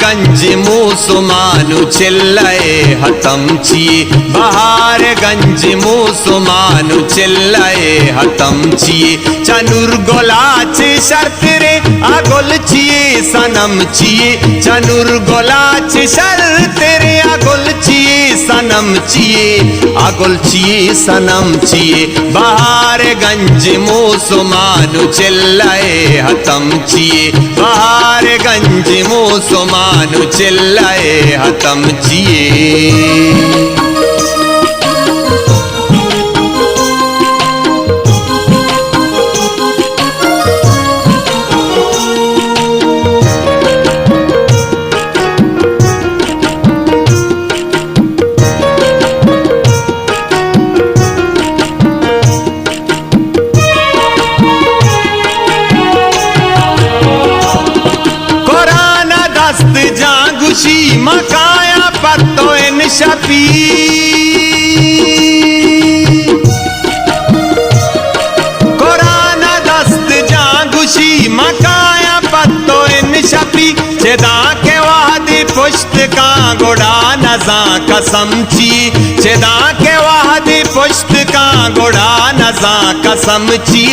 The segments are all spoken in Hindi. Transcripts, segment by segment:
गंज मुसलमानु चिल्लाए हतम छिए बहार गंज मुसलमानु चिल्लाए हतम छिए चनुर गोलाच शर्त रे आगोल छिए सनम छिए चनुर गोलाच शर्त रे आगोल छिए सनम छिए आगोल छिए सनम छिए बहार गंज मुसलमानु चिल्लाए हतम छिए बहार गंज मुसलमानु चिल्लाए हतम छिए। जागुशी मकाया पत्तो इन शपी कुरान दस्त जागुशी मकाया पत्तो इन शपी चेदा के वादी पुष्ट का गोड़ा नजा कसम ची चेदा के वादी पुष्ट का गोड़ा नजा कसम ची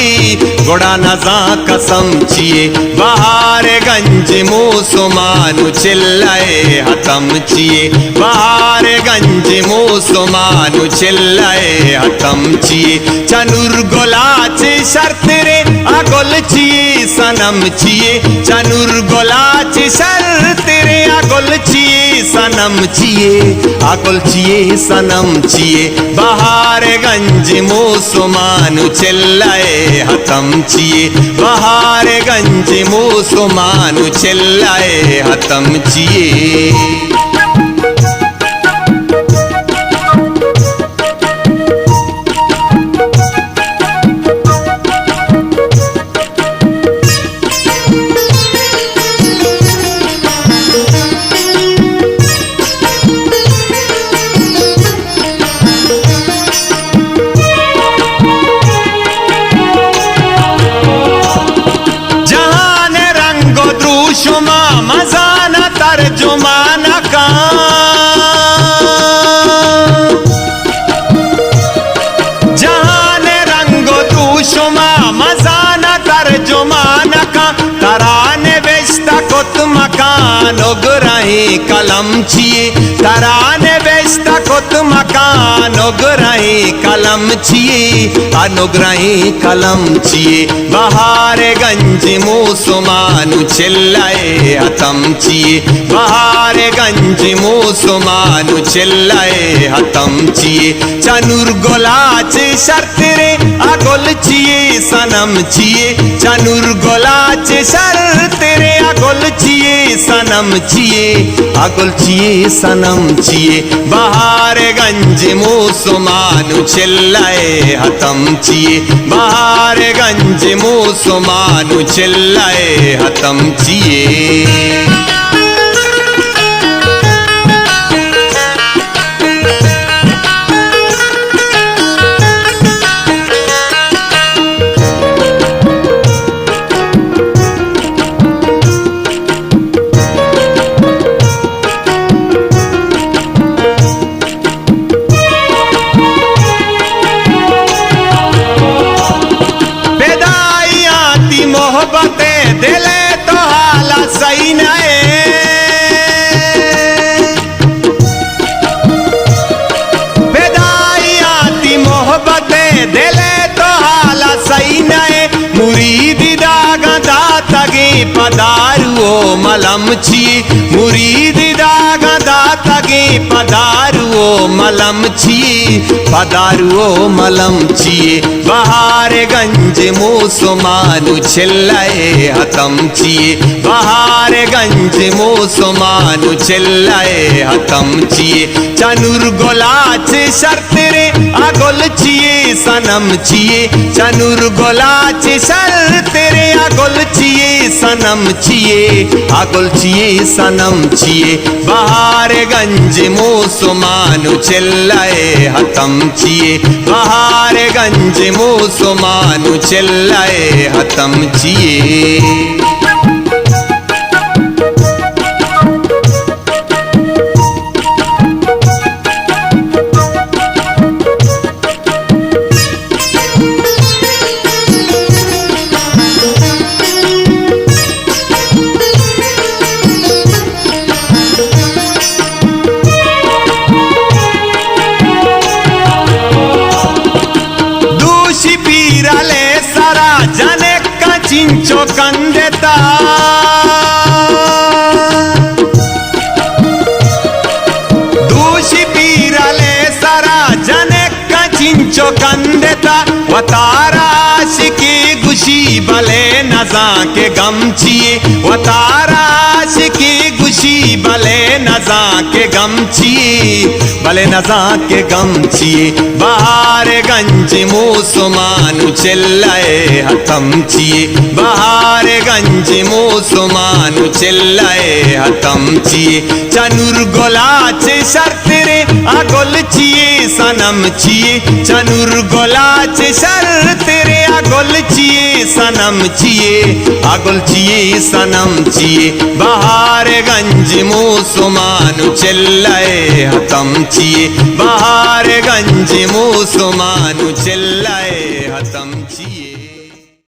गोड़ा नजा कसम छिए बहार गंज मुसलमानु चिल्लाए हतम छिए बहार गंज मुसलमानु चिल्लाए हतम छिए चनुर गोलाच शर्त रे आगोल छिए सनम छिए चनुर गोलाच शर्त रे आगोल छिए सनम छिए आगोल छिए सनम छिए बहार गंज मुसलमानु चिल्लाए हतम छिए बहार गंज मुसलमानु चिल्लाए हतम छिए। शुमा मजाना तर्जुमाना का जहान रंगो तू शुमा मजाना तर्जुमाना का तराने बेस्ता कुत मकान उगराही कलम छिए तराने बेस्ता कुत मकान उगराही कलम छिए अनुग्रही कलम छिए बहार गंज मुसलमानु चिल्लाए हतम छिए बहार गंज मुसलमानु चिल्लाए हतम छिए चनुर गोलाच शर्त रे आगोल छिए सनम छिए चनुर गोलाच शर्त रे आगोल छिए सनम छिए आगोल छिए सनम छिए बहार गंज मुसलमानु चिल्लाए हतम छिए बहार गंज मुसलमानु चिल्लाए हतम छिए। मोहब्बतें दिले तो हाला सही नए बेदाई आती मोहब्बतें दिले तो हाला सही नए मुरीदी दागा दातगे पदारुओ मलम छी मुरीदी दागा दातगे पदारुओ मलम छिए पदारुओ मलम छिए बहारगंज मुसलमानु चिल्लाए हतम छिए बहारगंज मुसलमानु चिल्लाए हतम छिए चनुर गोलाच शर्त रे आगोल छिए सनम छिए चनुर गोलाच शर्त रे आगोल छिए सनम छिए आगोल छिए सनम छिए बहारगंज मुसलमानु चिल्लाए हतम छिए बहारगंज मुसलमानु चिल्लाए हतम छिए। चिंचो कंदेता दूषी पीरले सरा जने का चिंचो कंदेता वतारा शिकी गुशी भले नजा के गम छिए वतारा शिकी गुशी भले नजा के गम छिए भले नजा के गम छिए बहारगंज मुसलमानु चिल्लाए हतम छिए बहारगंज मुसलमानु चिल्लाए हतम छिए चनुर गोलाच शर्त रे आगोल छिए सनम छिए चनुर गोलाच शर्त रे आगोल छिए सनम छिए आगोल छिए सनम छिए बहारगंज मुसलमानु चिल्लाए हतम छिए बहारगंज मुसलमानु चिल्लाए हतम